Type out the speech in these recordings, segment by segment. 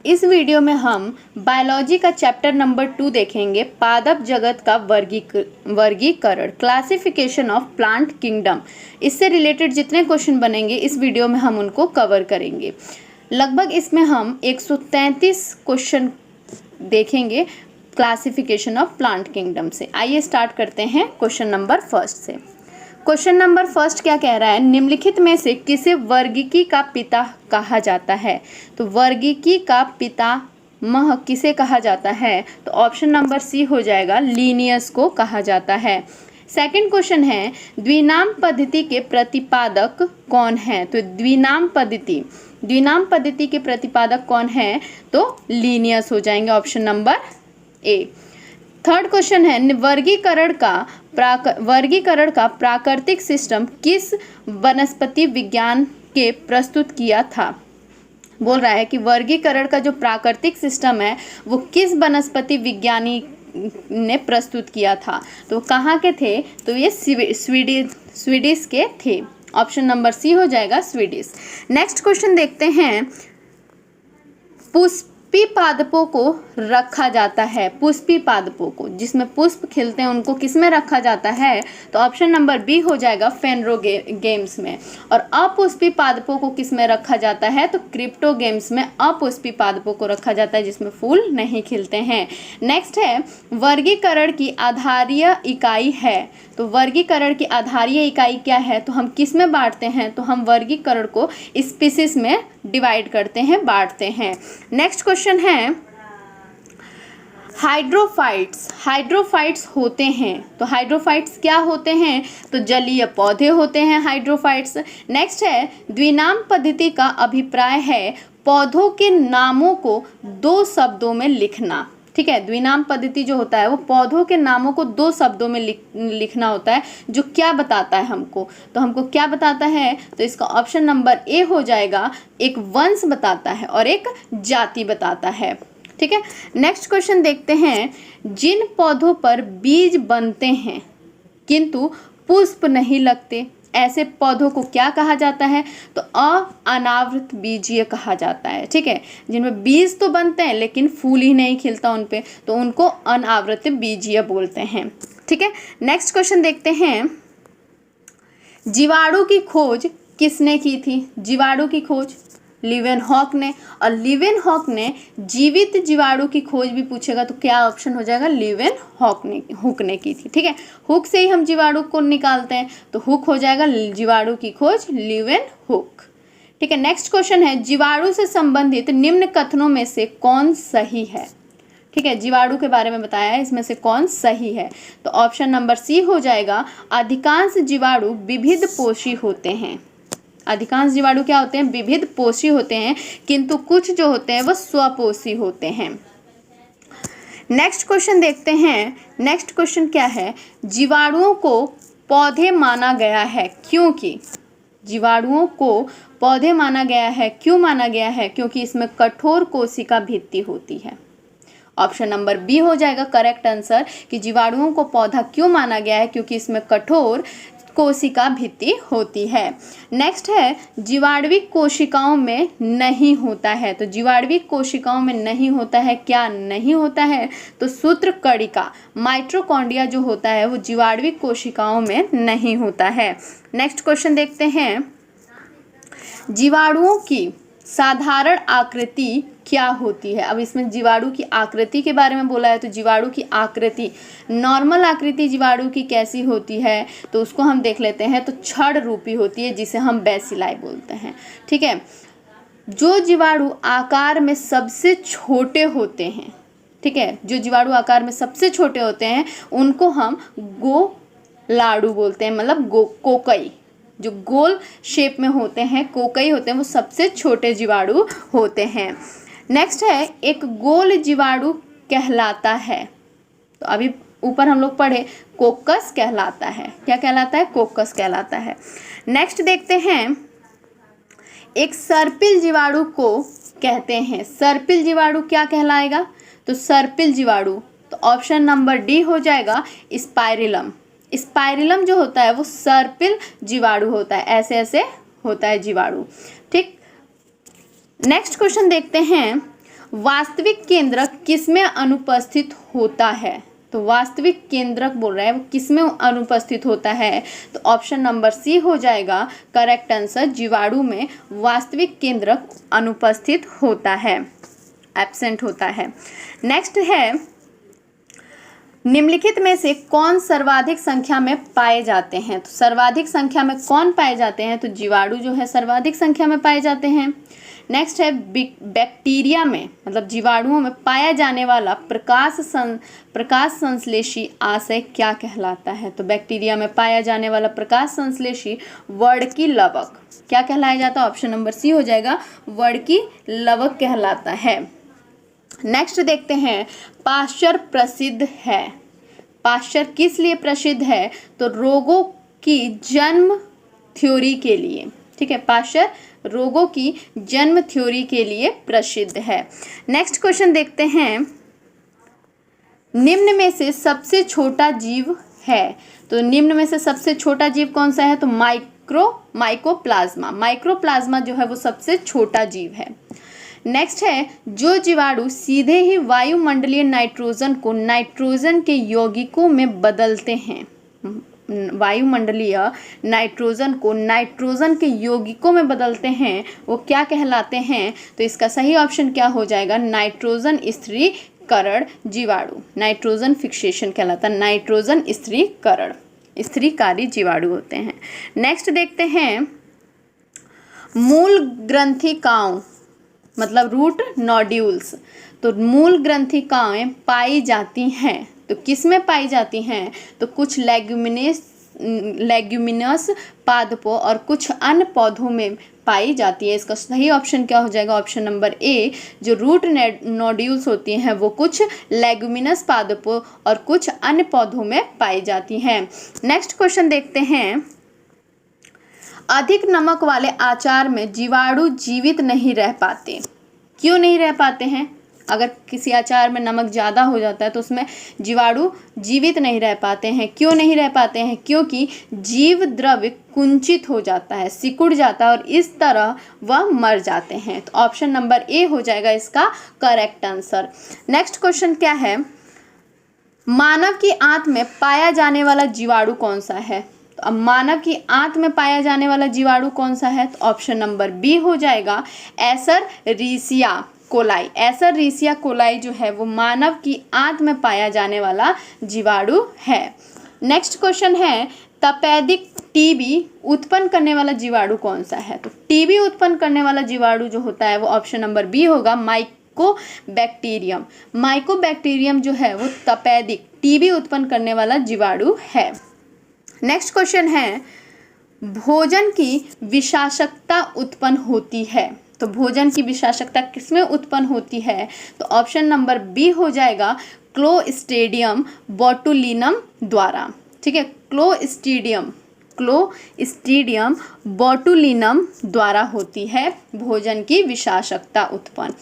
इस वीडियो में हम बायोलॉजी का चैप्टर नंबर 2 देखेंगे, पादप जगत का वर्गीकरण, क्लासिफिकेशन ऑफ प्लांट किंगडम। इससे रिलेटेड जितने क्वेश्चन बनेंगे इस वीडियो में हम उनको कवर करेंगे। लगभग इसमें हम 133 क्वेश्चन देखेंगे क्लासिफिकेशन ऑफ प्लांट किंगडम से। आइए स्टार्ट करते हैं क्वेश्चन नंबर फर्स्ट से। क्वेश्चन नंबर फर्स्ट क्या कह रहा है, निम्नलिखित में से किसे वर्गीकी का पिता कहा जाता है। तो वर्गीकी का पितामह किसे कहा जाता है, तो ऑप्शन नंबर सी हो जाएगा, लीनियस को कहा जाता है। सेकंड क्वेश्चन है, द्विनाम पद्धति के प्रतिपादक कौन है। तो द्विनाम पद्धति के प्रतिपादक कौन है, तो लीनियस हो जाएंगे, option number A. Third question है, वर्गीकरण का प्राकृतिक सिस्टम किस वनस्पति विज्ञान के प्रस्तुत किया था। बोल रहा है कि वर्गीकरण का जो प्राकृतिक सिस्टम है वो किस वनस्पति विज्ञानी ने प्रस्तुत किया था। तो कहाँ के थे, तो ये स्वीडिश के थे, ऑप्शन नंबर सी हो जाएगा, स्वीडिश। नेक्स्ट क्वेश्चन देखते हैं, पुष्पी पादपों को रखा जाता है, पुष्पी पादपों को जिसमें पुष्प खिलते हैं उनको किस में रखा जाता है, तो ऑप्शन नंबर बी हो जाएगा, फेनरोगेम्स में। और अपुष्पी पादपों को किस में रखा जाता है, तो क्रिप्टोगेम्स में अपुष्पी पादपों को रखा जाता है जिसमें फूल नहीं खिलते हैं। नेक्स्ट है, वर्गीकरण की आधारीय इकाई है। तो वर्गीकरण की आधारीय इकाई क्या है, तो हम किस में बांटते हैं, तो हम वर्गीकरण को स्पीसीज में डिवाइड करते हैं, बांटते हैं। नेक्स्ट क्वेश्चन है, हाइड्रोफाइट्स होते हैं। तो हाइड्रोफाइट्स क्या होते हैं, तो जलीय पौधे होते हैं हाइड्रोफाइट्स। नेक्स्ट है, द्विनाम पद्धति का अभिप्राय है पौधों के नामों को 2 शब्दों में लिखना। ठीक है, द्विनाम पद्धति जो होता है वो पौधों के नामों को 2 शब्दों में लिखना होता है, जो क्या बताता है हमको, तो हमको क्या बताता है, तो इसका ऑप्शन नंबर ए हो जाएगा, एक वंश बताता है और एक जाति बताता है। ठीक है, नेक्स्ट क्वेश्चन देखते हैं, जिन पौधों पर बीज बनते हैं किंतु पुष्प नहीं लगते, ऐसे पौधों को क्या कहा जाता है, तो अनावृत बीजीय कहा जाता है। ठीक है, जिनमें बीज तो बनते हैं लेकिन फूल ही नहीं खिलता उन पे, तो उनको अनावृत बीजीय बोलते हैं। ठीक है, नेक्स्ट क्वेश्चन देखते हैं, जीवाणु की खोज किसने की थी। जीवाणु की खोज लीवेनहॉक ने, और लीवेनहॉक ने जीवित जीवाणु की खोज भी पूछेगा तो क्या ऑप्शन हो जाएगा, हुक ने की थी। ठीक है, हुक से ही हम जीवाणु को निकालते हैं, तो हुक हो जाएगा, जीवाणु की खोज लीवेनहुक। ठीक है, नेक्स्ट क्वेश्चन है, जीवाणु से संबंधित निम्न कथनों में से कौन सही है। ठीक है, जीवाणु के बारे में बताया है, इसमें से कौन सही है, तो ऑप्शन नंबर सी हो जाएगा, अधिकांश जीवाणु विविध पोषी होते हैं। अधिकांश जीवाणु क्या होते हैं, विविध पोषी होते हैं, किंतु कुछ जो होते हैं वो स्वपोषी होते हैं। नेक्स्ट क्वेश्चन देखते हैं, नेक्स्ट क्वेश्चन क्या है, जीवाणुओं को पौधे माना गया है क्योंकि, जीवाणुओं को पौधे माना गया है, क्यों माना गया है, क्योंकि इसमें कठोर कोशिका भित्ति होती है। ऑप्शन नंबर बी हो जाएगा करेक्ट आंसर, कि जीवाणुओं को पौधा क्यों माना गया है, क्योंकि इसमें कठोर कोशिका भित्ति होती है। नेक्स्ट है, जीवाणुविक कोशिकाओं में नहीं होता है। तो जीवाणुविक कोशिकाओं में नहीं होता है, क्या नहीं होता है, तो सूत्रकणिका माइटोकॉन्ड्रिया जो होता है वो जीवाणुविक कोशिकाओं में नहीं होता है। नेक्स्ट क्वेश्चन देखते हैं, जीवाणुओं की साधारण आकृति क्या होती है। अब इसमें जीवाणु की आकृति के बारे में बोला है, तो जीवाणु की आकृति, नॉर्मल आकृति जीवाणु की कैसी होती है, तो उसको हम देख लेते हैं, तो छड़ रूपी होती है जिसे हम बेसिलाई बोलते हैं। ठीक है, जो जीवाणु आकार में सबसे छोटे होते हैं, ठीक है, जो जीवाणु आकार में सबसे छोटे होते हैं उनको हम गोलाडु बोलते हैं, मतलब कोकई, जो गोल शेप में होते हैं, कोकई होते हैं, वो सबसे छोटे जीवाणु होते हैं। नेक्स्ट है, एक गोल जीवाणु कहलाता है। तो अभी ऊपर हम लोग पढ़े, कोकस कहलाता है। क्या कहलाता है, कोकस कहलाता है। नेक्स्ट देखते हैं, एक सर्पिल जीवाणु को कहते हैं, सर्पिल जीवाणु क्या कहलाएगा, तो सर्पिल जीवाणु, तो ऑप्शन नंबर डी हो जाएगा, स्पाइरिलम। स्पाइरिलम जो होता है वो सर्पिल जीवाणु होता है, ऐसे ऐसे होता है जीवाणु। ठीक, नेक्स्ट क्वेश्चन देखते हैं, वास्तविक केंद्रक किसमें अनुपस्थित होता है? तो वास्तविक केंद्रक बोल रहा है वो किसमें अनुपस्थित होता है? तो ऑप्शन नंबर सी हो जाएगा करेक्ट आंसर। जीवाणु में वास्तविक केंद्रक अनुपस्थित होता है, एब्सेंट होता है। नेक्स्ट है, निम्नलिखित में से कौन सर्वाधिक संख्या में पाए जाते हैं? तो सर्वाधिक संख्या में कौन पाए जाते हैं? तो जीवाणु जो है सर्वाधिक संख्या में पाए जाते हैं। नेक्स्ट है, बैक्टीरिया में मतलब जीवाणुओं में पाया जाने वाला प्रकाश संश्लेषी आशय क्या कहलाता है? तो बैक्टीरिया में पाया जाने वाला प्रकाश संश्लेषी वर्णकी लवक क्या कहलाया जाता है? ऑप्शन नंबर सी हो जाएगा, वर्णकी लवक कहलाता है। नेक्स्ट देखते हैं, पाश्चर प्रसिद्ध है। पाश्चर किस लिए प्रसिद्ध है? तो रोगों की जन्म थ्योरी के लिए। ठीक है, पाश्चर रोगों की जन्म थ्योरी के लिए प्रसिद्ध है। नेक्स्ट क्वेश्चन देखते हैं, निम्न में से सबसे छोटा जीव है। तो निम्न में से सबसे छोटा जीव कौन सा है? तो माइकोप्लाज्मा। माइक्रोप्लाज्मा जो है वो सबसे छोटा जीव है। नेक्स्ट है, जो जीवाणु सीधे ही वायुमंडलीय नाइट्रोजन को नाइट्रोजन के यौगिकों में बदलते हैं, वायुमंडलीय नाइट्रोजन को नाइट्रोजन के यौगिकों में बदलते हैं, वो क्या कहलाते हैं? तो इसका सही ऑप्शन क्या हो जाएगा? नाइट्रोजन स्थिरीकरण जीवाणु। नाइट्रोजन फिक्सेशन कहलाता है, नाइट्रोजन स्थिरीकरण, स्थिरीकारी जीवाणु होते हैं। नेक्स्ट देखते हैं, मूल ग्रंथिकाओं मतलब रूट नोड्यूल्स। तो मूल ग्रंथिकाएं पाई जाती हैं, तो किस में पाई जाती हैं? तो कुछ लेग्यूमिनस पादपों और कुछ अन्य पौधों में पाई जाती है। इसका सही ऑप्शन क्या हो जाएगा? Option number A. जो रूट नोड्यूल्स होती हैं वो कुछ लेग्यूमिनस पादपों और कुछ अन्य पौधों में पाई जाती हैं। नेक्स्ट क्वेश्चन देखते हैं, अधिक नमक वाले आचार में जीवाणु जीवित नहीं रह पाते। क्यों नहीं रह पाते हैं? अगर किसी आचार में नमक ज़्यादा हो जाता है तो उसमें जीवाणु जीवित नहीं रह पाते हैं। क्यों नहीं रह पाते हैं? क्योंकि जीव द्रव्य कुंचित हो जाता है, सिकुड़ जाता है और इस तरह वह मर जाते हैं। तो ऑप्शन नंबर ए हो जाएगा इसका करेक्ट आंसर। नेक्स्ट क्वेश्चन क्या है, मानव की आंत में पाया जाने वाला जीवाणु कौन सा है? तो अब मानव की आंत में पाया जाने वाला जीवाणु कौन सा है? तो ऑप्शन नंबर बी हो जाएगा, एसररीसिया कोलाई। एसररीसिया कोलाई जो है वो मानव की आंत में पाया जाने वाला जीवाणु है। नेक्स्ट क्वेश्चन है, तपेदिक टीबी उत्पन्न करने वाला जीवाणु कौन सा है? तो टीबी उत्पन्न करने वाला जीवाणु जो होता है वो ऑप्शन नंबर बी होगा, माइकोबैक्टीरियम। माइकोबैक्टीरियम जो है वो तपेदिक टीबी उत्पन्न करने वाला जीवाणु है। नेक्स्ट क्वेश्चन है, भोजन की विषाक्तता उत्पन्न होती है। तो भोजन की विषाक्तता किसमें उत्पन्न होती है? तो ऑप्शन नंबर बी हो जाएगा, क्लोस्ट्रीडियम बोटुलिनम द्वारा। ठीक है, क्लोस्ट्रीडियम बोटुलिनम द्वारा होती है भोजन की विषाक्तता उत्पन्न।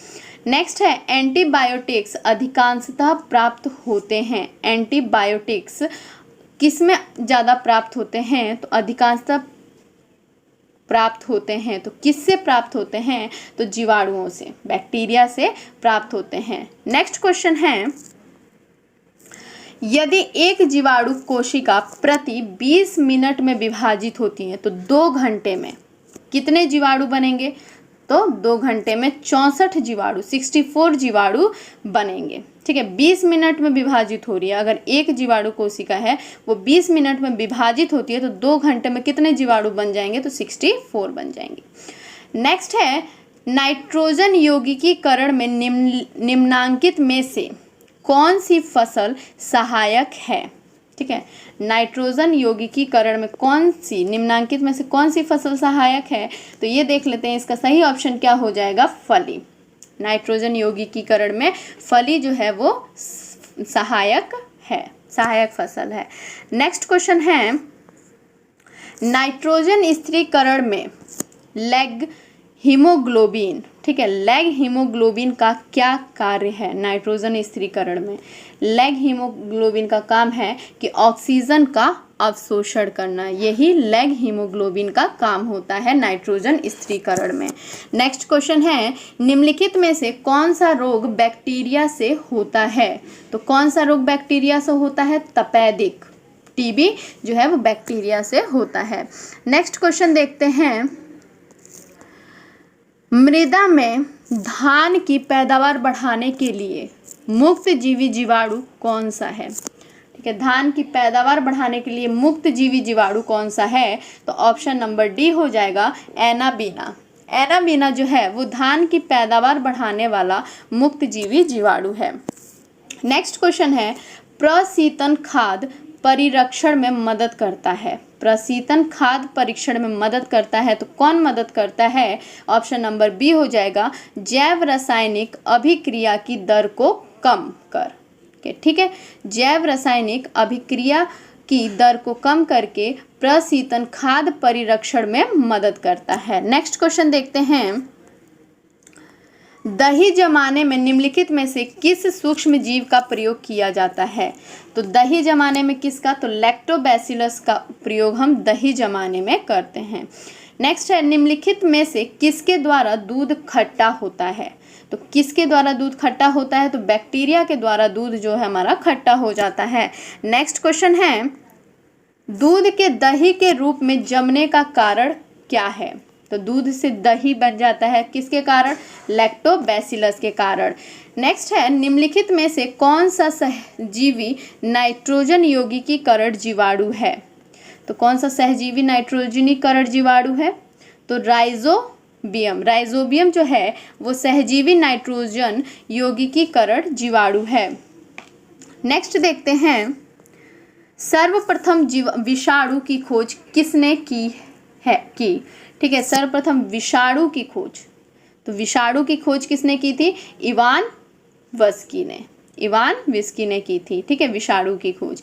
नेक्स्ट है, एंटीबायोटिक्स अधिकांशतः प्राप्त होते हैं। एंटीबायोटिक्स किसमें ज़्यादा प्राप्त होते हैं? तो अधिकांशतः प्राप्त होते हैं। तो किससे प्राप्त होते हैं? तो जीवाणुओं से, बैक्टीरिया से प्राप्त होते हैं। नेक्स्ट क्वेश्चन है, यदि एक जीवाणु कोशिका प्रति 20 मिनट में विभाजित होती है तो 2 घंटे में कितने जीवाणु बनेंगे? तो 2 घंटे में 64 जीवाणु बनेंगे। ठीक है, 20 मिनट में विभाजित हो रही है। अगर एक जीवाणु कोशिका है वो 20 मिनट में विभाजित होती है तो 2 घंटे में कितने जीवाणु बन जाएंगे? तो 64 बन जाएंगे। नेक्स्ट है, नाइट्रोजन यौगिकीकरण में निम्नांकित में से कौन सी फसल सहायक है? ठीक है, नाइट्रोजन यौगिकीकरण में कौन सी, निम्नांकित में से कौन सी फसल सहायक है? तो ये देख लेते हैं, इसका सही ऑप्शन क्या हो जाएगा? फली। नाइट्रोजन यौगिकीकरण में फली जो है वो सहायक है, सहायक फसल है। नेक्स्ट क्वेश्चन है, नाइट्रोजन स्थिरीकरण में लैग हीमोग्लोबिन, ठीक है, लैग हीमोग्लोबिन का क्या कार्य है? नाइट्रोजन स्थिरीकरण में लैग हीमोग्लोबिन का काम है कि ऑक्सीजन का अवशोषण करना, यही लैग हीमोग्लोबिन का काम होता है नाइट्रोजन स्थिरीकरण में। नेक्स्ट क्वेश्चन है, निम्नलिखित में से कौन सा रोग बैक्टीरिया से होता है? तो कौन सा रोग बैक्टीरिया से होता है? तपेदिक, टीबी जो है वो बैक्टीरिया से होता है। नेक्स्ट क्वेश्चन देखते हैं, मृदा में धान की पैदावार बढ़ाने के लिए मुक्त जीवी जीवाणु कौन सा है? ठीक है, धान की पैदावार बढ़ाने के लिए मुक्त जीवी जीवाणु कौन सा है? तो ऑप्शन नंबर डी हो जाएगा एनाबीना। एनाबीना जो है वो धान की पैदावार बढ़ाने वाला मुक्त जीवी जीवाणु है। नेक्स्ट क्वेश्चन है, प्रशीतन खाद परिरक्षण में मदद करता है। प्रशीतन खाद परीक्षण में मदद करता है तो कौन मदद करता है? ऑप्शन नंबर बी हो जाएगा जैव रासायनिक अभिक्रिया की दर को कम कर के। ठीक है, जैव रासायनिक अभिक्रिया की दर को कम करके प्रशीतन खाद परिरक्षण में मदद करता है। नेक्स्ट क्वेश्चन देखते हैं, दही जमाने में निम्नलिखित में से किस सूक्ष्म जीव का प्रयोग किया जाता है? तो दही जमाने में किसका? तो लैक्टोबैसिलस का प्रयोग हम दही जमाने में करते हैं। नेक्स्ट है, निम्नलिखित में से किसके द्वारा दूध खट्टा होता है? तो किसके द्वारा दूध खट्टा होता है? तो बैक्टीरिया के द्वारा दूध जो है हमारा खट्टा हो जाता है। नेक्स्ट क्वेश्चन है, दूध के दही के रूप में जमने का कारण क्या है? तो दूध से दही बन जाता है किसके कारण? लैक्टोबैसिलस के कारण। नेक्स्ट है, निम्नलिखित में से कौन सा सहजीवी नाइट्रोजन यौगिकीकरण जीवाणु है? तो कौन सा सहजीवी नाइट्रोजनीकरण जीवाणु है? तो राइजोबियम। राइजोबियम जो है वो सहजीवी नाइट्रोजन यौगिकीकरण जीवाणु है। नेक्स्ट देखते हैं, सर्वप्रथम विषाणु की खोज किसने की है? ठीक है, सर्वप्रथम विषाणु की खोज, तो विषाणु की खोज किसने की थी? इवान वस्की ने, इवान विस्की ने की थी। ठीक है, विषाणु की खोज।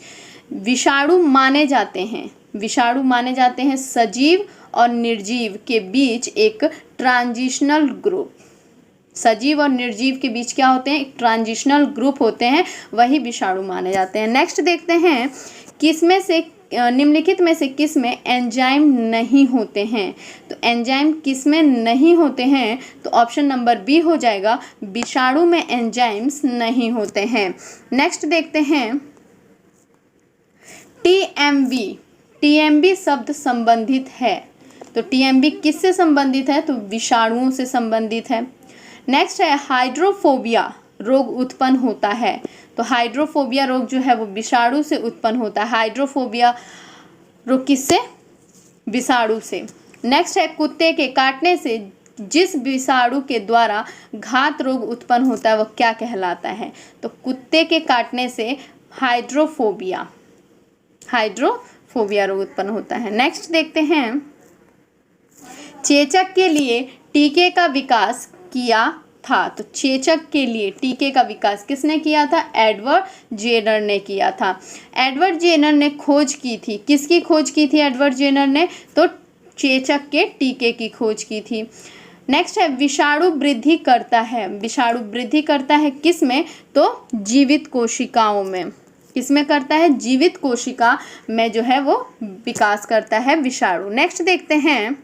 विषाणु माने जाते हैं सजीव और निर्जीव के बीच एक ट्रांजिशनल ग्रुप। सजीव और निर्जीव के बीच क्या होते हैं? एक ट्रांजिशनल ग्रुप होते हैं, वही विषाणु माने जाते हैं। नेक्स्ट देखते हैं, किसमें से निम्नलिखित में से किस में एंजाइम नहीं होते हैं? तो एंजाइम किस में नहीं होते हैं? तो ऑप्शन नंबर बी हो जाएगा विषाणु में एंजाइम्स नहीं होते हैं। नेक्स्ट देखते हैं, टीएमबी, टीएमबी शब्द संबंधित है, तो टीएमबी किससे संबंधित है? तो विषाणुओं से संबंधित है। नेक्स्ट है, हाइड्रोफोबिया रोग उत्पन्न होता है, तो हाइड्रोफोबिया रोग जो है वो विषाणु से उत्पन्न होता है। हाइड्रोफोबिया रोग किससे? विषाणु से। नेक्स्ट है, कुत्ते के काटने से जिस विषाणु के द्वारा घात रोग उत्पन्न होता है वो क्या कहलाता है? तो कुत्ते के काटने से हाइड्रोफोबिया रोग उत्पन्न होता है। नेक्स्ट देखते हैं, चेचक के लिए टीके का विकास किया था, तो चेचक के लिए टीके का विकास किसने किया था? एडवर्ड जेनर ने किया था। एडवर्ड जेनर ने खोज की थी, किसकी खोज की थी एडवर्ड जेनर ने? तो चेचक के टीके की खोज की थी। नेक्स्ट है, विषाणु वृद्धि करता है, विषाणु वृद्धि करता है किस में? तो जीवित कोशिकाओं में। किसमें करता है? जीवित कोशिका में जो है वो विकास करता है विषाणु। नेक्स्ट देखते हैं,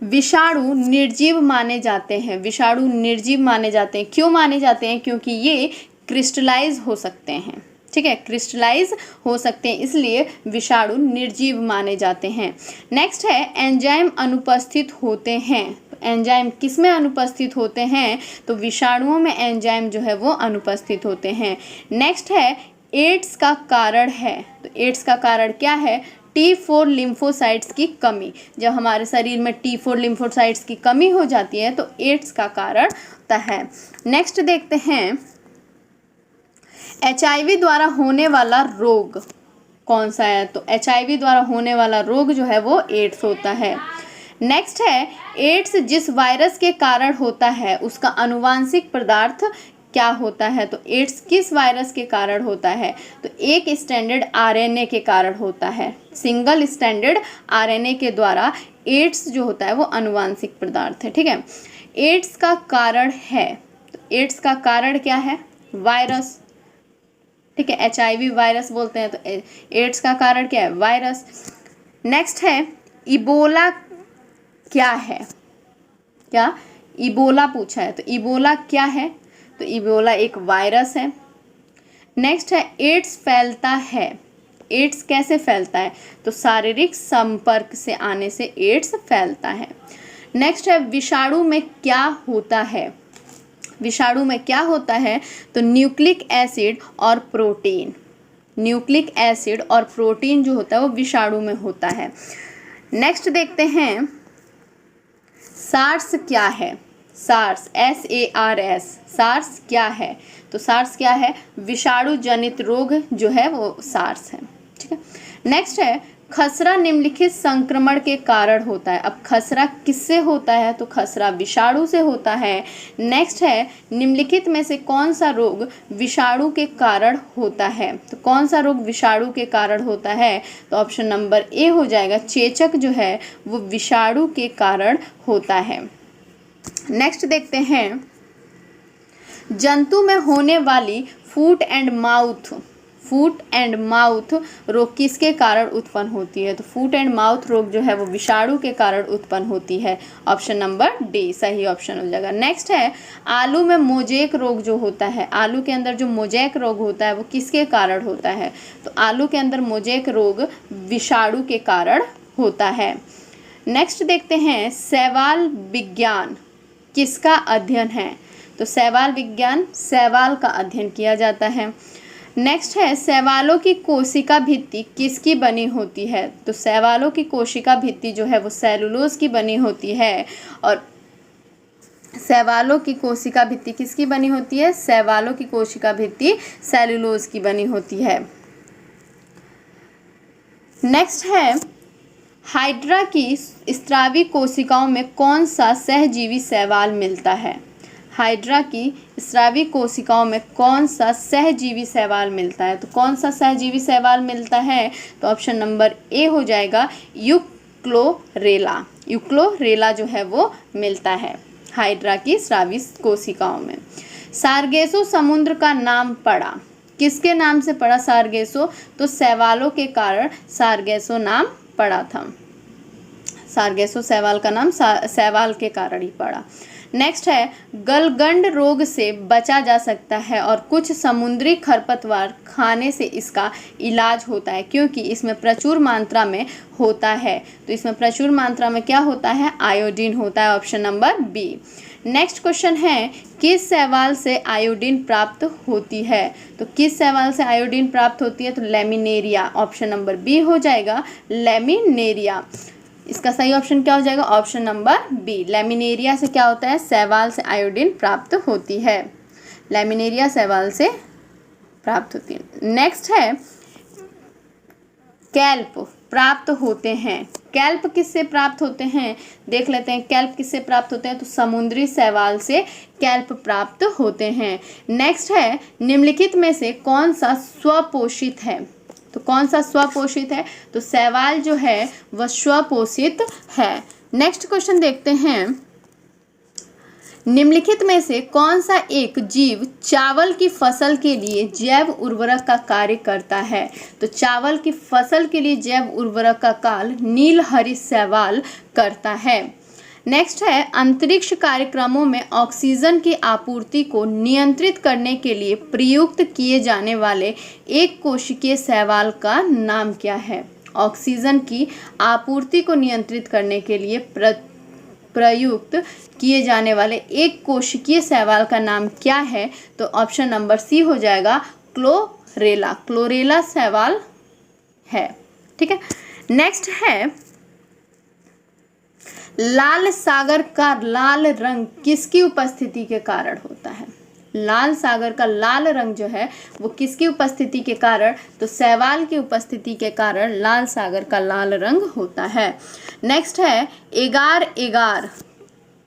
विषाणु निर्जीव माने जाते हैं, विषाणु निर्जीव माने जाते हैं। क्यों माने जाते हैं? क्योंकि ये क्रिस्टलाइज हो सकते हैं। ठीक है, क्रिस्टलाइज हो सकते हैं, इसलिए विषाणु निर्जीव माने जाते हैं। नेक्स्ट है, एंजाइम अनुपस्थित होते हैं, एंजाइम किस में अनुपस्थित होते हैं? तो विषाणुओं में एंजाइम जो है वो अनुपस्थित होते हैं। नेक्स्ट है, एड्स का कारण है, तो एड्स का कारण क्या है? T4 लिम्फोसाइट्स की कमी। जब हमारे शरीर में T4 लिम्फोसाइट्स की कमी हो जाती है तो एड्स का कारण होता है। नेक्स्ट देखते हैं, HIV द्वारा होने वाला रोग कौन सा है? तो HIV द्वारा होने वाला रोग जो है वो एड्स होता है। नेक्स्ट है, एड्स जिस वायरस के कारण होता है उसका आनुवांशिक पदार्थ क्या होता है? तो एड्स किस वायरस के कारण होता है? तो एक स्टैंडर्ड RNA के कारण होता है। सिंगल स्टैंडर्ड RNA के द्वारा एड्स जो होता है वो आनुवांशिक पदार्थ है। ठीक है, एड्स का कारण है, तो एड्स का कारण क्या है? वायरस। ठीक है, HIV वायरस बोलते हैं। तो एड्स का कारण क्या है? वायरस। नेक्स्ट है इबोला क्या है? क्या इबोला पूछा है, तो इबोला क्या है? तो इबोला एक वायरस है। नेक्स्ट है एड्स फैलता है। एड्स कैसे फैलता है? तो शारीरिक संपर्क से आने से एड्स फैलता है। नेक्स्ट है विषाणु में क्या होता है? विषाणु में क्या होता है? तो न्यूक्लिक एसिड और प्रोटीन। न्यूक्लिक एसिड और प्रोटीन जो होता है वो विषाणु में होता है। नेक्स्ट देखते हैं सार्स क्या है? सार्स SARS, सार्स क्या है? तो सार्स क्या है? विषाणु जनित रोग जो है वो सार्स है। ठीक है। नेक्स्ट है खसरा निम्नलिखित संक्रमण के कारण होता है। अब खसरा किससे होता है? तो खसरा विषाणु से होता है। नेक्स्ट है निम्नलिखित में से कौन सा रोग विषाणु के कारण होता है? तो कौन सा रोग विषाणु के कारण होता है? तो ऑप्शन नंबर ए हो जाएगा, चेचक जो है वो विषाणु के कारण होता है। नेक्स्ट देखते हैं जंतु में होने वाली फूट एंड माउथ रोग किसके कारण उत्पन्न होती है? तो फूट एंड माउथ रोग जो है वो विषाणु के कारण उत्पन्न होती है। ऑप्शन नंबर डी सही ऑप्शन हो जाएगा। नेक्स्ट है आलू में मोजेक रोग जो होता है, आलू के अंदर जो मोजेक रोग होता है वो किसके कारण होता है? तो आलू के अंदर मोजेक रोग विषाणु के कारण होता है। नेक्स्ट देखते हैं शैवाल विज्ञान किसका अध्ययन है? तो शैवाल विज्ञान शैवाल का अध्ययन किया जाता है। नेक्स्ट है शैवालों की कोशिका भित्ति किसकी बनी होती है? तो शैवालों की कोशिका भित्ति जो है वो सेलुलोज की बनी होती है। और शैवालों की कोशिका भित्ति किसकी बनी होती है? शैवालों की कोशिका भित्ति सेलुलोज की बनी होती है। नेक्स्ट है हाइड्रा की स्रावी कोशिकाओं में कौन सा सहजीवी शैवाल मिलता है? हाइड्रा की स्रावी कोशिकाओं में कौन सा सहजीवी शैवाल मिलता है? तो कौन सा सहजीवी शैवाल मिलता है? तो ऑप्शन नंबर ए हो जाएगा, यूक्लोरेला। यूक्लोरेला जो है वो मिलता है हाइड्रा की स्रावी कोशिकाओं में। सारगेसो समुद्र का नाम पड़ा, किसके नाम से पड़ा सारगेसो? तो शैवालों के कारण सारगेसो नाम पड़ा था। सारगेसो शैवाल का नाम शैवाल के कारण ही पड़ा। नेक्स्ट है गलगंड रोग से बचा जा सकता है और कुछ समुद्री खरपतवार खाने से इसका इलाज होता है, क्योंकि इसमें प्रचुर मात्रा में होता है। तो इसमें प्रचुर मात्रा में क्या होता है? आयोडीन होता है। Option number B. Next question है किस शैवाल से आयोडीन प्राप्त होती है? तो किस शैवाल से आयोडीन प्राप्त होती है? तो लेमिनेरिया। ऑप्शन नंबर बी हो जाएगा, लेमिनेरिया। इसका सही ऑप्शन क्या हो जाएगा? Option number B. लेमिनेरिया से क्या होता है? शैवाल से आयोडीन प्राप्त होती है। लेमिनेरिया शैवाल से प्राप्त होती है। नेक्स्ट है कैल्प प्राप्त होते हैं। कैल्प किससे प्राप्त होते हैं? देख लेते हैं कैल्प किससे प्राप्त होते हैं। तो समुद्री शैवाल से कैल्प प्राप्त होते हैं। नेक्स्ट है निम्नलिखित में से कौन सा स्वपोषित है? तो कौन सा स्वपोषित है? तो शैवाल जो है वह स्वपोषित है। नेक्स्ट क्वेश्चन देखते हैं निम्नलिखित में से कौन सा एक जीव चावल की फसल के लिए जैव उर्वरक का कार्य करता है? तो चावल की फसल के लिए जैव उर्वरक का कार्य नीलहरित शैवाल करता है। नेक्स्ट है अंतरिक्ष कार्यक्रमों में ऑक्सीजन की आपूर्ति को नियंत्रित करने के लिए प्रयुक्त किए जाने वाले एक कोशिकीय शैवाल का नाम क्या है? ऑक्सीजन की आपूर्ति को नियंत्रित करने के लिए प्रयुक्त किए जाने वाले एक कोशिकीय शैवाल का नाम क्या है? तो ऑप्शन नंबर सी हो जाएगा, क्लोरेला। क्लोरेला शैवाल है। ठीक है। नेक्स्ट है लाल सागर का लाल रंग किसकी उपस्थिति के कारण होता है? लाल सागर का लाल रंग जो है वो किसकी उपस्थिति के कारण? तो शैवाल की उपस्थिति के कारण लाल सागर का लाल रंग होता है। नेक्स्ट है एगार एगार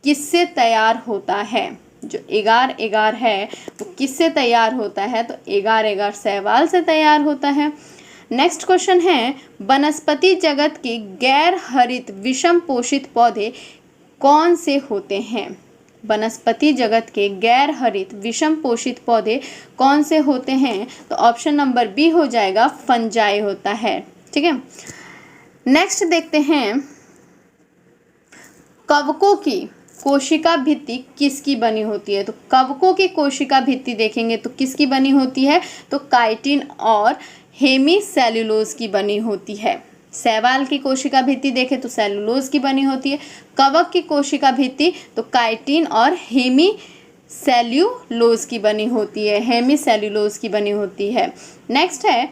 किससे तैयार होता है? जो एगार एगार है वो किससे तैयार होता है? तो एगार एगार शैवाल से तैयार होता है। नेक्स्ट क्वेश्चन है वनस्पति जगत के गैर हरित विषम पोषित पौधे कौन से होते हैं? वनस्पति जगत के गैर हरित विषम पोषित पौधे कौन से होते हैं? तो ऑप्शन नंबर बी हो जाएगा, फंजाई होता है। ठीक है, नेक्स्ट देखते हैं, कवकों की कोशिका भित्ति किसकी बनी होती है? तो कवकों की कोशिका भित्ति देखेंगे तो किसकी बनी होती है? तो काइटिन और हेमीसेल्यूलोज की बनी होती है। शैवाल की कोशिका भित्ति देखें तो सेलुलोज की बनी होती है। कवक की कोशिका भित्ति तो काइटिन और हेमीसेल्यूलोज की बनी होती है, हेमीसेल्यूलोज की बनी होती है। नेक्स्ट है,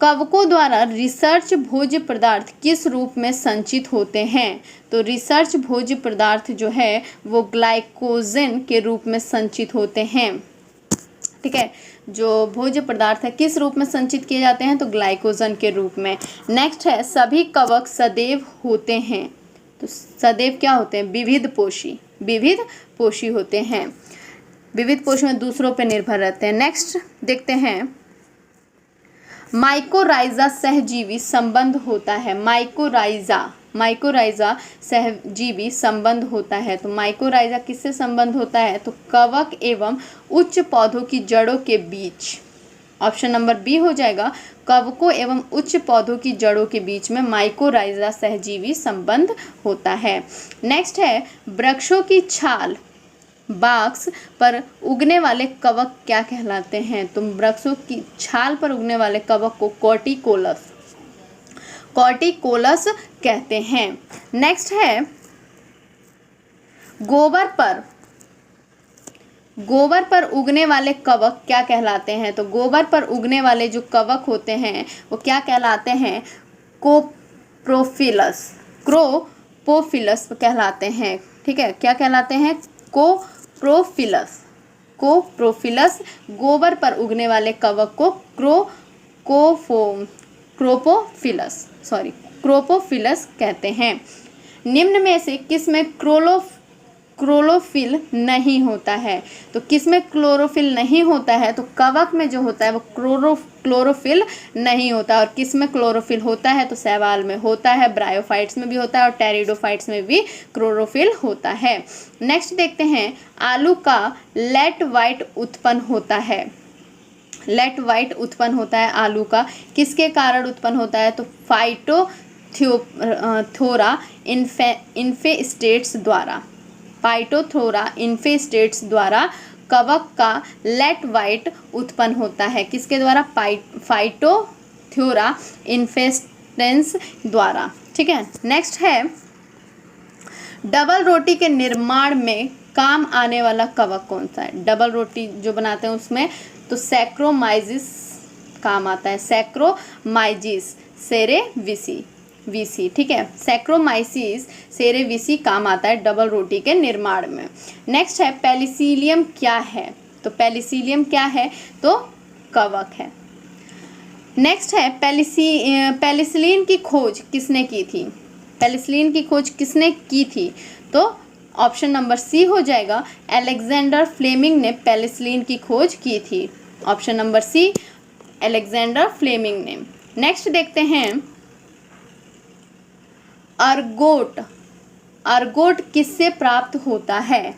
कवकों द्वारा रिसर्च भोज्य पदार्थ किस रूप में संचित होते हैं? तो रिसर्च भोज्य पदार्थ जो है वो ग्लाइकोजन के रूप में संचित होते हैं। ठीक है, जो भोज्य पदार्थ है किस रूप में संचित किए जाते हैं? तो ग्लाइकोजन के रूप में। नेक्स्ट है, सभी कवक सदैव होते हैं। तो सदैव क्या होते हैं? विविध पोषी होते हैं। विविध पोषी में दूसरों पर निर्भर रहते हैं। नेक्स्ट देखते हैं, माइकोराइजा सहजीवी संबंध होता है। माइकोराइजा सहजीवी संबंध होता है। तो माइकोराइजा किससे संबंध होता है? तो कवक एवं उच्च पौधों की जड़ों के बीच। ऑप्शन नंबर बी हो जाएगा, कवकों एवं उच्च पौधों की जड़ों के बीच में माइकोराइजा सहजीवी संबंध होता है। नेक्स्ट है, वृक्षों की छाल बॉक्स पर उगने वाले कवक क्या कहलाते हैं? तो वृक्षों की छाल पर उगने वाले कवक को कॉर्टिकोलस कहते हैं। नेक्स्ट है, गोबर पर उगने वाले कवक क्या कहलाते हैं? तो गोबर पर उगने वाले जो कवक होते हैं वो क्या कहलाते हैं? क्रोपोफिलस कहलाते हैं। ठीक है, क्या कहलाते हैं? कोप्रोफिलस। गोबर पर उगने वाले कवक को क्रोपोफिलस कहते हैं। निम्न में से किसमें क्लोरोफिल नहीं होता है? तो किसमें क्लोरोफिल नहीं होता है? तो कवक में जो होता है वो क्लोरोफिल नहीं होता। और किसमें क्लोरोफिल होता है? तो शैवाल में होता है, ब्रायोफाइट्स में भी होता है और टेरिडोफाइट्स में भी क्लोरोफिल होता है। नेक्स्ट देखते हैं, आलू का लेट वाइट उत्पन्न होता है आलू का, किसके कारण उत्पन्न होता है? तो फाइटोथोरा इन्फेस्टेट्स द्वारा कवक का लेट वाइट उत्पन्न होता है। किसके द्वारा? फाइटोथोरा इन्फेस्टेंस द्वारा। ठीक है, नेक्स्ट है, डबल रोटी के निर्माण में काम आने वाला कवक कौन सा है? डबल रोटी जो बनाते हैं उसमें तो सैक्रोमाइजिस काम आता है, सैक्रोमाइजिस सेरेविसी। ठीक है, सैक्रोमाइसिस सेरेविसी काम आता है डबल रोटी के निर्माण में। नेक्स्ट है, पेनिसिलियम क्या है? तो पेनिसिलियम क्या है? तो कवक है। नेक्स्ट है, पेनिसिलिन की खोज किसने की थी? पेनिसिलिन की खोज किसने की थी? तो ऑप्शन नंबर सी हो जाएगा, अलेक्जेंडर फ्लेमिंग ने पेनिसिलिन की खोज की थी। Option number C, Alexander Fleming ने। नेक्स्ट देखते हैं, अर्गोट किससे प्राप्त होता है?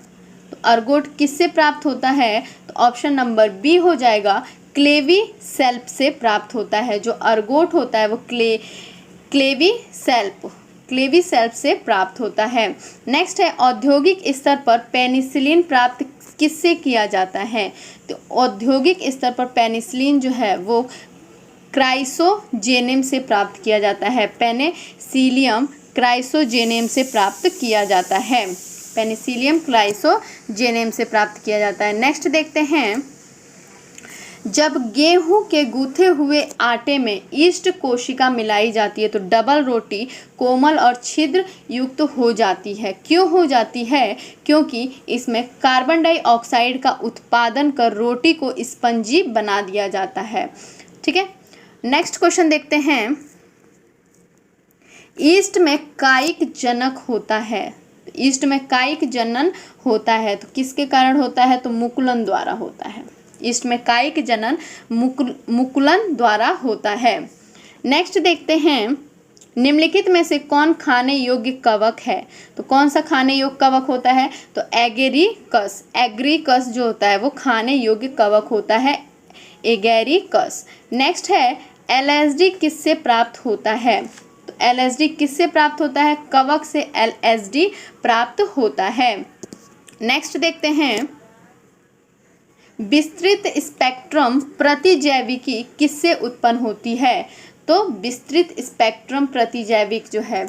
तो अर्गोट किससे प्राप्त होता है? तो ऑप्शन नंबर बी हो जाएगा, क्लेवी सेल्फ से प्राप्त होता है। जो अर्गोट होता है वो क्लेवी सेल्फ से प्राप्त होता है। नेक्स्ट है, औद्योगिक स्तर पर पेनिसिलिन प्राप्त किससे किया जाता है? तो औद्योगिक स्तर पर पेनिसिलिन जो है वो क्राइसोजेनिम से प्राप्त किया जाता है। पेनिसिलियम क्राइसोजेनिम से प्राप्त किया जाता है। पेनिसिलियम क्राइसोजेनिम से प्राप्त किया जाता है। नेक्स्ट देखते हैं, जब गेहूं के गूथे हुए आटे में ईस्ट कोशिका मिलाई जाती है तो डबल रोटी कोमल और छिद्र युक्त हो जाती है। क्यों हो जाती है? क्योंकि इसमें कार्बन डाइऑक्साइड का उत्पादन कर रोटी को स्पंजी बना दिया जाता है। ठीक है, नेक्स्ट क्वेश्चन देखते हैं, ईस्ट में कायिक जनक होता है। ईस्ट में कायिक जनन होता है तो किसके कारण होता है? तो मुकुलन द्वारा होता है। ईस्ट में कायिक जनन मुकुलन द्वारा होता है। नेक्स्ट देखते हैं, निम्नलिखित में से कौन खाने योग्य कवक है? तो कौन सा खाने योग्य कवक होता है? तो एगेरिकस। एग्रीकस जो होता है वो खाने योग्य कवक होता है, एगेरिकस। नेक्स्ट है एलएसडी किससे प्राप्त होता है? तो एलएसडी किससे प्राप्त होता है? कवक से एलएसडी प्राप्त होता है। नेक्स्ट देखते हैं, विस्तृत स्पेक्ट्रम प्रतिजैविकी किससे उत्पन्न होती है? तो विस्तृत स्पेक्ट्रम प्रतिजैविक जो है,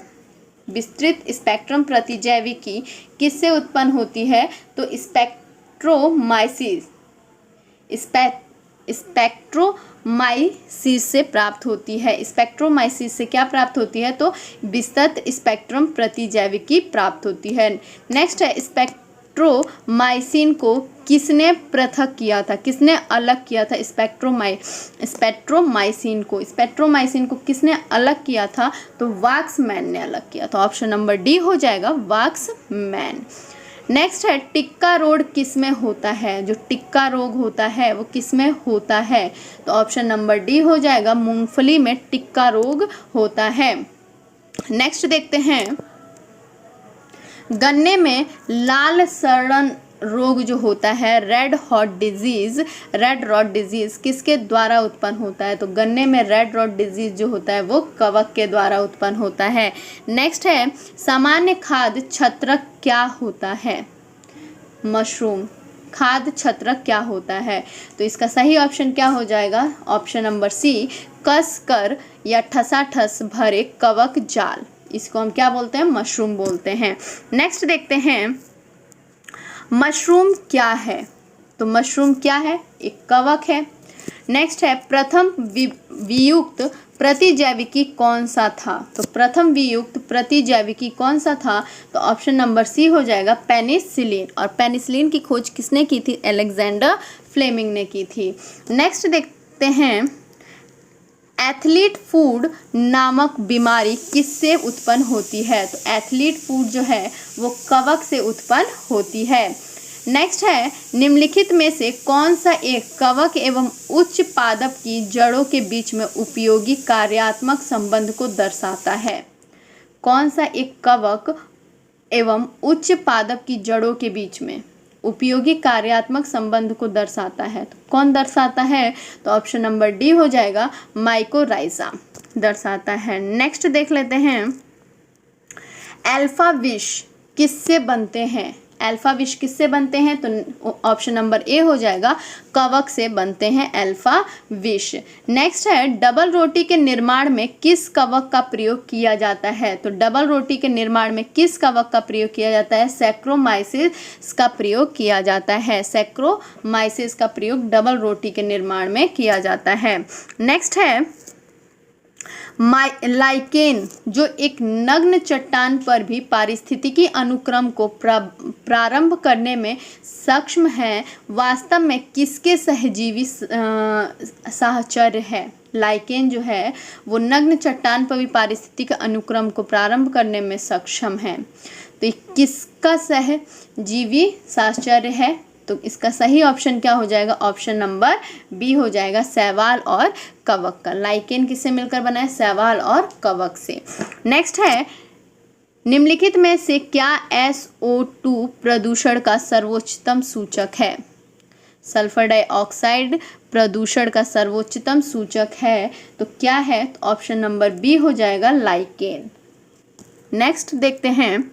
विस्तृत स्पेक्ट्रम प्रतिजैविकी किससे उत्पन्न होती है? तो स्पेक्ट्रोमाइसिस, स्पेक्ट्रोमाइसिस से प्राप्त होती है। स्पेक्ट्रोमाइसिस से क्या प्राप्त होती है? तो विस्तृत स्पेक्ट्रम प्रतिजैविकी प्राप्त होती है। नेक्स्ट है स्पेक्ट्रोमाइसिन को किसने पृथक किया था? किसने अलग किया था स्पेक्ट्रोमाइसिन को? स्पेक्ट्रोमाइसिन को किसने अलग किया था? तो वाक्समैन ने अलग किया था। ऑप्शन नंबर डी हो जाएगा, वाक्समैन। नेक्स्ट है टिक्का रोग किस में होता है? जो टिक्का रोग होता है वो किस में होता है? तो ऑप्शन नंबर डी हो जाएगा, मूंगफली में टिक्का रोग होता है। नेक्स्ट देखते हैं, गन्ने में लाल सड़न रोग जो होता है, रेड रॉट डिजीज किसके द्वारा उत्पन्न होता है? तो गन्ने में रेड रॉट डिजीज जो होता है वो कवक के द्वारा उत्पन्न होता है। नेक्स्ट है सामान्य खाद्य छत्रक क्या होता है? मशरूम। खाद्य छत्रक क्या होता है? तो इसका सही ऑप्शन क्या हो जाएगा? ऑप्शन नंबर सी, कस कर या ठसाठस भरे कवक जाल। इसको हम क्या बोलते हैं? मशरूम बोलते हैं। नेक्स्ट देखते हैं, मशरूम क्या है? तो मशरूम क्या है? एक कवक है। नेक्स्ट है प्रथम वियुक्त प्रतिजैविकी कौन सा था? तो प्रथम वियुक्त प्रतिजैविकी कौन सा था? तो ऑप्शन नंबर सी हो जाएगा, पेनिसिलिन। और पेनिसिलिन की खोज किसने की थी? अलेक्जेंडर फ्लेमिंग ने की थी। नेक्स्ट देखते हैं, एथलीट फूड नामक बीमारी किससे उत्पन्न होती है? तो एथलीट फूड जो है वो कवक से उत्पन्न होती है। नेक्स्ट है निम्नलिखित में से कौन सा एक कवक एवं उच्च पादप की जड़ों के बीच में उपयोगी कार्यात्मक संबंध को दर्शाता है? कौन सा एक कवक एवं उच्च पादप की जड़ों के बीच में उपयोगी कार्यात्मक संबंध को दर्शाता है? तो कौन दर्शाता है? तो ऑप्शन नंबर डी हो जाएगा, माइकोराइजा दर्शाता है। नेक्स्ट देख लेते हैं, अल्फा विष किससे बनते हैं? अल्फा विष किससे बनते हैं? तो ऑप्शन नंबर ए हो जाएगा, कवक से बनते हैं अल्फा विष। नेक्स्ट है डबल रोटी के निर्माण में किस कवक का प्रयोग किया जाता है? तो डबल रोटी के निर्माण में किस कवक का प्रयोग किया जाता है? सैक्रोमाइसिस का प्रयोग किया जाता है। सैक्रोमाइसिस का प्रयोग डबल रोटी के निर्माण में किया जाता है। नेक्स्ट है लाइकेन जो एक नग्न चट्टान पर भी पारिस्थितिकी अनुक्रम को प्रारंभ करने में सक्षम है, वास्तव में किसके सहजीवी साहचर्य है? लाइकेन जो है वो नग्न चट्टान पर भी पारिस्थितिकी अनुक्रम को प्रारंभ करने में सक्षम है, तो किसका सहजीवी साहचर्य है? तो इसका सही ऑप्शन क्या हो जाएगा? ऑप्शन नंबर बी हो जाएगा, शैवाल और कवक का। लाइकेन किससे मिलकर बना है? शैवाल और कवक से। नेक्स्ट है निम्नलिखित में से क्या SO2 प्रदूषण का सर्वोच्चतम सूचक है? सल्फर डाइऑक्साइड प्रदूषण का सर्वोच्चतम सूचक है, तो क्या है? तो ऑप्शन नंबर बी हो जाएगा, लाइकेन। नेक्स्ट देखते हैं,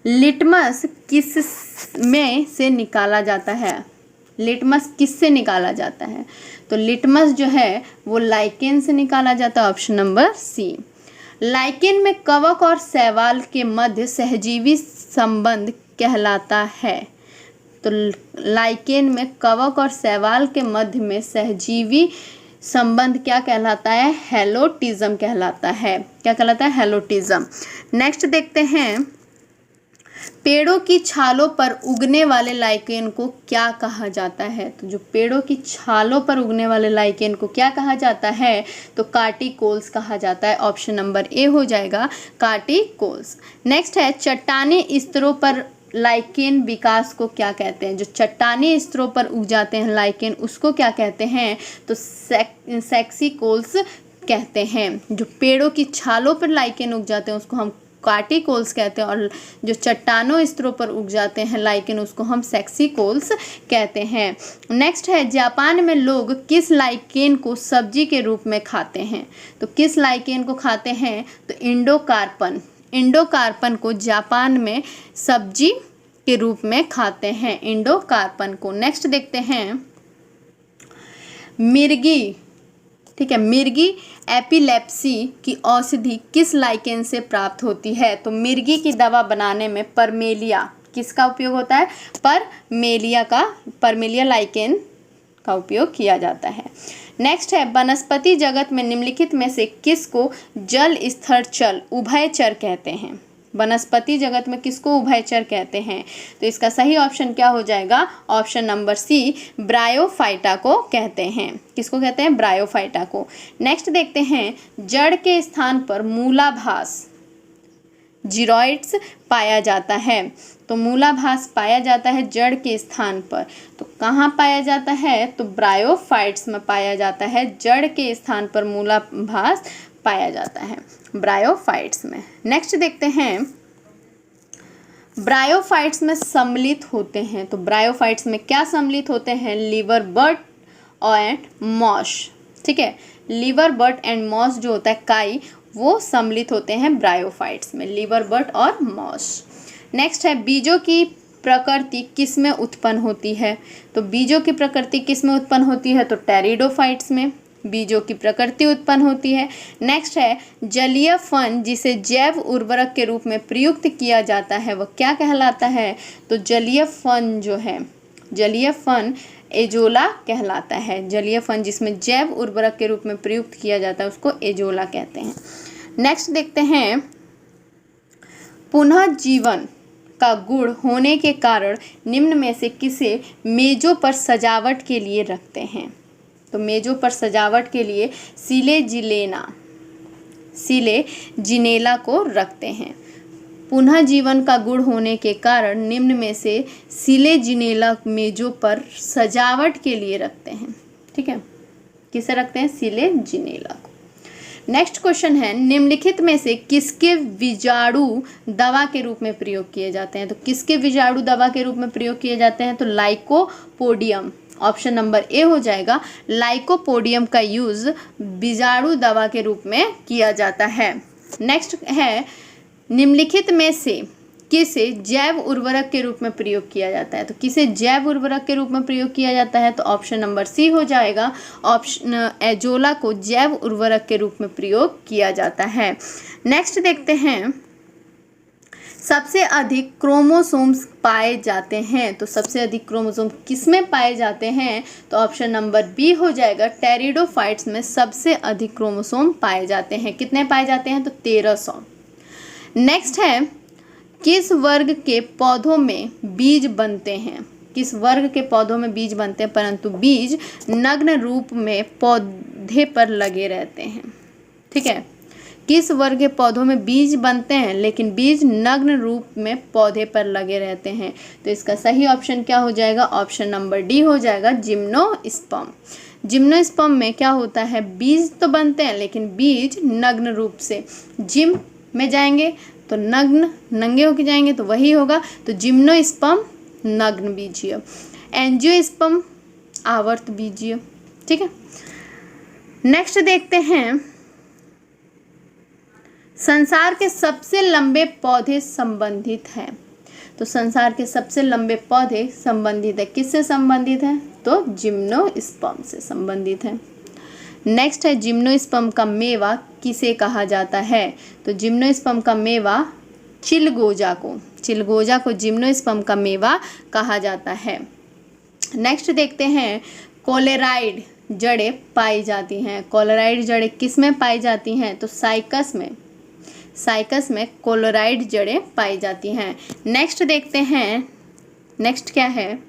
लिटमस किस में से निकाला जाता है? लिटमस किससे निकाला जाता है? तो लिटमस जो है वो लाइकेन से निकाला जाता है। ऑप्शन नंबर सी। लाइकेन में कवक और शैवाल के मध्य सहजीवी संबंध कहलाता है। तो लाइकेन में कवक और शैवाल के मध्य में सहजीवी संबंध क्या कहलाता है? हेलोटिज्म कहलाता है। क्या कहलाता है? हेलोटिज्म। नेक्स्ट देखते हैं, पेड़ों की छालों पर उगने वाले लाइकेन को क्या कहा जाता है? तो जो पेड़ों की छालों पर उगने वाले लाइकेन को क्या कहा जाता है? तो कार्टिकोल्स कहा जाता है। ऑप्शन नंबर ए हो जाएगा, कार्टिकोल्स। नेक्स्ट है चट्टानी स्तरों पर लाइकेन विकास को क्या कहते हैं? जो चट्टानी स्तरों पर उग जाते हैं लाइकेन उसको क्या कहते हैं? तो सेक्सिकोल्स कहते हैं। जो पेड़ों की छालों पर लाइकेन उग जाते हैं उसको हम कार्टिकोल्स कहते हैं, और जो चट्टानों स्तरों पर उग जाते हैं लाइकेन उसको हम सेक्सिकोल्स कहते हैं। नेक्स्ट है, जापान में लोग किस लाइकेन को सब्जी के रूप में खाते हैं? तो किस लाइकेन को खाते हैं? तो इंडोकार्पन। इंडोकार्पन को जापान में सब्जी के रूप में खाते हैं, इंडोकार्पन को। नेक्स्ट देखते हैं, मिर्गी, ठीक है, मिर्गी एपिलेप्सी की औषधि किस लाइकेन से प्राप्त होती है? तो मिर्गी की दवा बनाने में परमेलिया किसका उपयोग होता है? परमेलिया लाइकेन का उपयोग किया जाता है। नेक्स्ट है, वनस्पति जगत में निम्नलिखित में से किसको जल स्थल चल उभयचर कहते हैं? वनस्पति जगत में किसको उभयचर कहते हैं? तो इसका सही ऑप्शन क्या हो जाएगा? ऑप्शन नंबर सी, ब्रायोफाइटा को कहते हैं। किसको कहते हैं? ब्रायोफाइटा को। नेक्स्ट देखते हैं, जड़ के स्थान पर मूलाभास जिरोइड्स पाया जाता है। तो मूलाभास पाया जाता है जड़ के स्थान पर, तो कहाँ पाया जाता है? तो ब्रायोफाइट्स में पाया जाता है। जड़ के स्थान पर मूलाभास पाया जाता है ब्रायोफाइट्स में। नेक्स्ट देखते हैं, ब्रायोफाइट्स में सम्मिलित होते हैं। तो ब्रायोफाइट्स में क्या सम्मिलित होते हैं? लीवर बर्ट एंड मॉश, ठीक है, लीवर बर्ट एंड मॉस जो होता है काई, वो सम्मिलित होते हैं ब्रायोफाइट्स में, लीवर बर्ट और मॉस। नेक्स्ट है, बीजों की प्रकृति किस में उत्पन्न होती है? तो बीजों की प्रकृति किस में उत्पन्न होती है? तो टेरिडोफाइट्स में बीजों की प्रकृति उत्पन्न होती है। नेक्स्ट है, जलीय फन जिसे जैव उर्वरक के रूप में प्रयुक्त किया जाता है वह क्या कहलाता है? तो जलीय फन जो है, जलीय फन एजोला कहलाता है। जलीय फन जिसमें जैव उर्वरक के रूप में प्रयुक्त किया जाता है उसको एजोला कहते हैं। नेक्स्ट देखते हैं, पुनः जीवन का गुण होने के कारण निम्न में से किसे मेजों पर सजावट के लिए रखते हैं? तो मेजों पर सजावट के लिए सिलेजिनेला को रखते हैं। पुनः जीवन का गुण होने के कारण निम्न में से सिलेजिनेला मेजों पर सजावट के लिए रखते हैं, ठीक है, किसे रखते हैं? सिलेजिनेला को। नेक्स्ट क्वेश्चन है, निम्नलिखित में से किसके बीजाणु दवा के रूप में प्रयोग किए जाते हैं? तो किसके बीजाणु दवा के रूप में प्रयोग किए जाते हैं? तो लाइकोपोडियम, ऑप्शन नंबर ए हो जाएगा। लाइकोपोडियम का यूज बीजाणु दवा के रूप में किया जाता है। नेक्स्ट है, निम्नलिखित में से किसे जैव उर्वरक के रूप में प्रयोग किया जाता है? तो किसे जैव उर्वरक के रूप में प्रयोग किया जाता है? तो ऑप्शन नंबर सी हो जाएगा। ऑप्शन एजोला को जैव उर्वरक के रूप में प्रयोग किया जाता है। नेक्स्ट देखते हैं, सबसे अधिक क्रोमोसोम्स पाए जाते हैं। तो सबसे अधिक क्रोमोसोम किसमें पाए जाते हैं? तो ऑप्शन नंबर बी हो जाएगा। टेरिडोफाइट्स में सबसे अधिक क्रोमोसोम पाए जाते हैं। कितने पाए जाते हैं? तो 1300। नेक्स्ट है, किस वर्ग के पौधों में बीज बनते हैं? किस वर्ग के पौधों में बीज बनते हैं परंतु बीज नग्न रूप में पौधे पर लगे रहते हैं, ठीक है, किस वर्ग के पौधों में बीज बनते हैं लेकिन बीज नग्न रूप में पौधे पर लगे रहते हैं? तो इसका सही ऑप्शन क्या हो जाएगा? ऑप्शन नंबर डी हो जाएगा, जिम्नोस्पर्म। जिम्नोस्पर्म में क्या होता है? बीज तो बनते हैं लेकिन बीज नग्न रूप से, जिम में जाएंगे तो नग्न, नंगे होके जाएंगे तो वही होगा। तो जिम्नोस्पर्म नग्न बीजीय, एंजियोस्पर्म आवर्त बीजीय, ठीक है। नेक्स्ट देखते हैं, संसार के सबसे लंबे पौधे संबंधित हैं। तो संसार के सबसे लंबे पौधे संबंधित है, किससे संबंधित है? तो जिम्नोस्पर्म से संबंधित है। नेक्स्ट है, जिम्नोस्पर्म का मेवा किसे कहा जाता है? तो जिम्नोस्पर्म का मेवा चिलगोजा को जिम्नोस्पर्म का मेवा कहा जाता है। नेक्स्ट देखते हैं, कोलेराइड जड़ें पाई जाती हैं। कोलेराइड जड़ें किस में पाई जाती हैं? तो साइकस में कोलेराइड जड़ें पाई जाती हैं। नेक्स्ट देखते हैं, नेक्स्ट क्या है,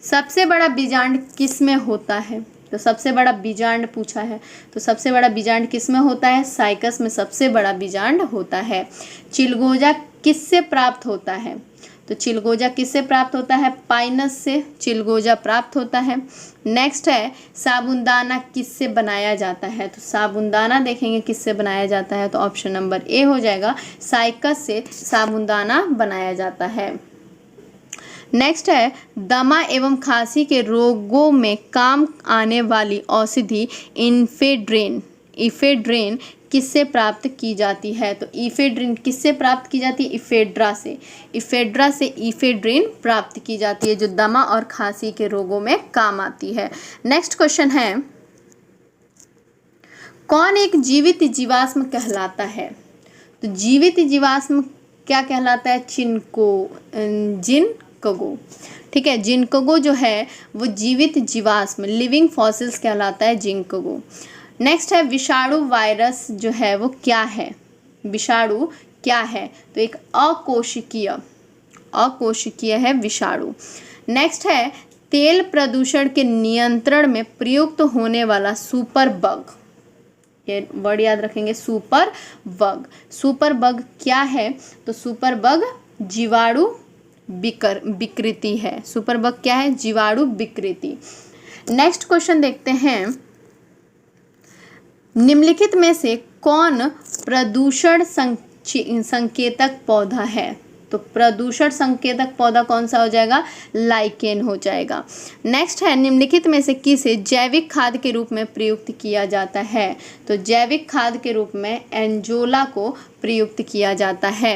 सबसे बड़ा बीजांड किस में होता है? तो सबसे बड़ा बीजांड पूछा है, तो सबसे बड़ा बीजांड किस में होता है? साइकस में सबसे बड़ा बीजांड होता है। चिलगोजा किससे प्राप्त होता है? तो चिलगोजा किससे प्राप्त होता है? पाइनस से चिलगोजा प्राप्त होता है। नेक्स्ट है साबूनदाना किससे बनाया जाता है? तो साबूनदाना देखेंगे किससे बनाया जाता है, तो ऑप्शन नंबर ए हो जाएगा, साइकस से साबूनदाना बनाया जाता है। नेक्स्ट है दमा एवं खांसी के रोगों में काम आने वाली औषधि इफेड्रिन किससे प्राप्त की जाती है? तो इफेड्रिन किससे प्राप्त की जाती है? इफेड्रा से इफेड्रिन प्राप्त की जाती है, जो दमा और खांसी के रोगों में काम आती है। नेक्स्ट क्वेश्चन है, कौन एक जीवित जीवाश्म कहलाता है? तो जीवित जीवाश्म क्या कहलाता है? जिनकोगो। ठीक है, जिनकोगो जो है वो जीवित जीवाश्म लिविंग फॉसिल्स कहलाता है, जिनकोगो। नेक्स्ट है विषाणु वायरस जो है वो क्या है? विषाणु क्या है? तो एक अकोशिकीय है विषाणु। नेक्स्ट है तेल प्रदूषण के नियंत्रण में प्रयुक्त होने वाला सुपर बग, ये वर्ड याद रखेंगे, सुपर बग क्या है? तो सुपर बग जीवाणु विकृति है। सुपर बग क्या है? जीवाणु विकृति। नेक्स्ट क्वेश्चन देखते हैं, निम्नलिखित में से कौन प्रदूषण संकेतक पौधा है? तो प्रदूषण संकेतक पौधा कौन सा हो जाएगा? लाइकेन हो जाएगा। नेक्स्ट है निम्नलिखित में से किसे जैविक खाद के रूप में प्रयुक्त किया जाता है? तो जैविक खाद के रूप में एंजोला को प्रयुक्त किया जाता है।